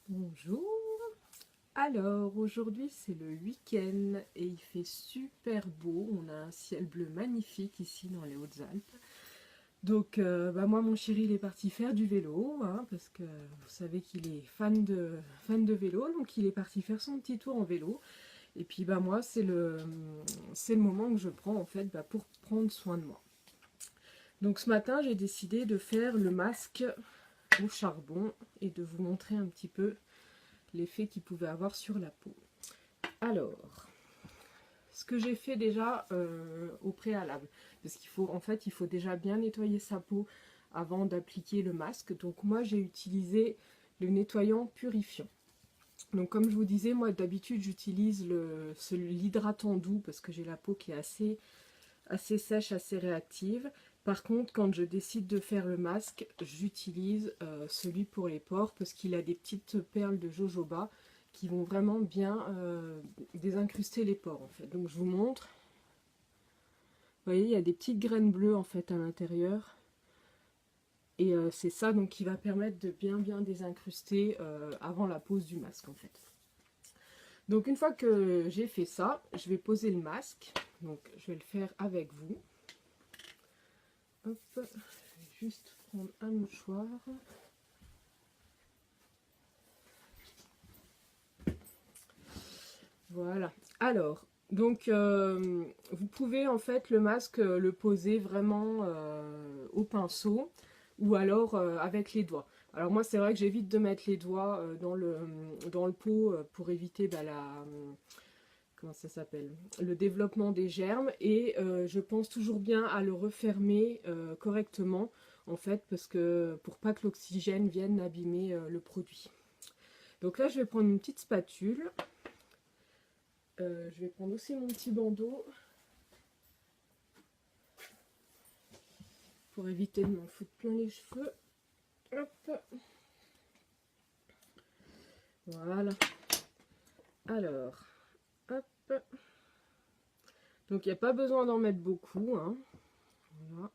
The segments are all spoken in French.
Bonjour. Alors aujourd'hui c'est le week-end et il fait super beau. On a un ciel bleu magnifique ici dans les Hautes-Alpes. Donc moi mon chéri il est parti faire du vélo hein, parce que vous savez qu'il est fan de vélo, donc il est parti faire son petit tour en vélo. Et puis moi c'est le moment que je prends en fait pour prendre soin de moi. Donc ce matin j'ai décidé de faire le masque au charbon et de vous montrer un petit peu l'effet qu'il pouvait avoir sur la peau. Alors, ce que j'ai fait déjà au préalable, parce qu'il faut il faut déjà bien nettoyer sa peau avant d'appliquer le masque. Donc moi j'ai utilisé le nettoyant purifiant. Donc comme je vous disais, moi d'habitude j'utilise l'hydratant doux parce que j'ai la peau qui est assez sèche, assez réactive. Par contre, quand je décide de faire le masque, j'utilise celui pour les pores parce qu'il a des petites perles de jojoba qui vont vraiment bien désincruster les pores en fait. Donc je vous montre. Vous voyez, il y a des petites graines bleues en fait à l'intérieur. Et c'est ça donc qui va permettre de bien désincruster avant la pose du masque en fait. Donc une fois que j'ai fait ça, je vais poser le masque. Donc je vais le faire avec vous. Hop, je vais juste prendre un mouchoir. Voilà. Alors, donc vous pouvez en fait le masque le poser vraiment au pinceau ou alors avec les doigts. Alors moi c'est vrai que j'évite de mettre les doigts dans le pot pour éviter comment ça s'appelle, le développement des germes et je pense toujours bien à le refermer correctement en fait parce que pour pas que l'oxygène vienne abîmer le produit. Donc là je vais prendre une petite spatule. Je vais prendre aussi mon petit bandeau pour éviter de m'en foutre plein les cheveux. Hop. Voilà. Alors, hop. Donc il n'y a pas besoin d'en mettre beaucoup. Hein. Voilà.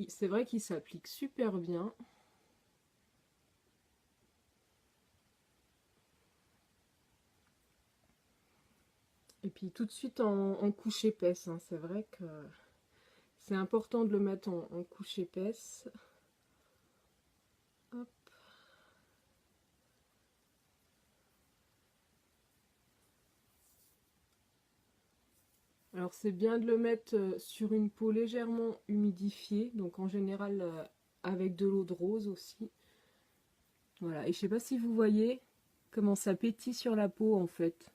C'est vrai qu'il s'applique super bien. Et puis tout de suite en couche épaisse. Hein. C'est vrai que c'est important de le mettre en couche épaisse. Hop. Alors c'est bien de le mettre sur une peau légèrement humidifiée. Donc en général avec de l'eau de rose aussi. Voilà, et je sais pas si vous voyez comment ça pétille sur la peau en fait.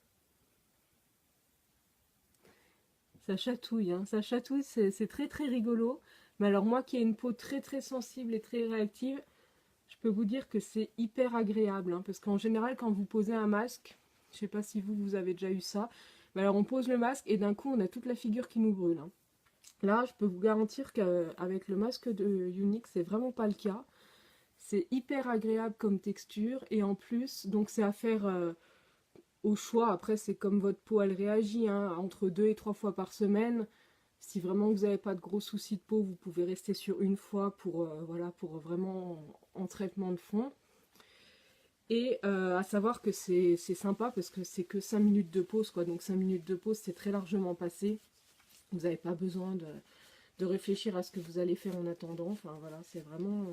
Ça chatouille, hein. Ça chatouille, c'est très rigolo. Mais alors moi qui ai une peau très sensible et très réactive, je peux vous dire que c'est hyper agréable. Hein, parce qu'en général quand vous posez un masque, je sais pas si vous avez déjà eu ça, mais alors on pose le masque et d'un coup on a toute la figure qui nous brûle. Hein. Là je peux vous garantir qu'avec le masque de Younique c'est vraiment pas le cas. C'est hyper agréable comme texture et en plus, donc c'est à faire au choix. Après c'est comme votre peau elle réagit, hein, entre 2 et 3 fois par semaine. Si vraiment vous n'avez pas de gros soucis de peau, vous pouvez rester sur une fois voilà, pour vraiment en traitement de fond. Et à savoir que c'est sympa parce que c'est que 5 minutes de pause, quoi. Donc 5 minutes de pause c'est très largement passé. Vous n'avez pas besoin de réfléchir à ce que vous allez faire en attendant. Enfin voilà, c'est vraiment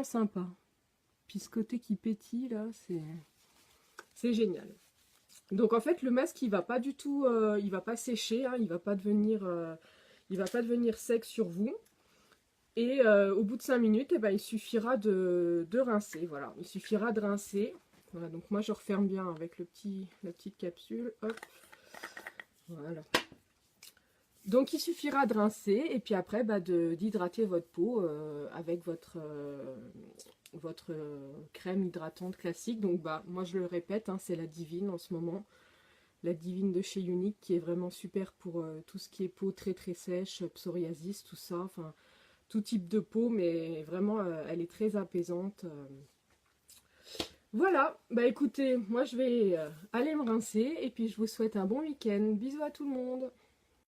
sympa. Puis ce côté qui pétille là, c'est génial. Donc en fait le masque il va pas du tout, il va pas sécher, hein, il va pas devenir sec sur vous. Et au bout de 5 minutes, eh ben, il suffira de rincer. Voilà, il suffira de rincer. Voilà, donc moi je referme bien avec la petite capsule. Hop, voilà. Donc il suffira de rincer et puis après d'hydrater votre peau avec votre crème hydratante classique. Donc moi je le répète, hein, c'est la Divine en ce moment. La Divine de chez Younique qui est vraiment super pour tout ce qui est peau très sèche, psoriasis, tout ça. Enfin, tout type de peau, mais vraiment elle est très apaisante. Voilà, bah écoutez, moi je vais aller me rincer et puis je vous souhaite un bon week-end. Bisous à tout le monde.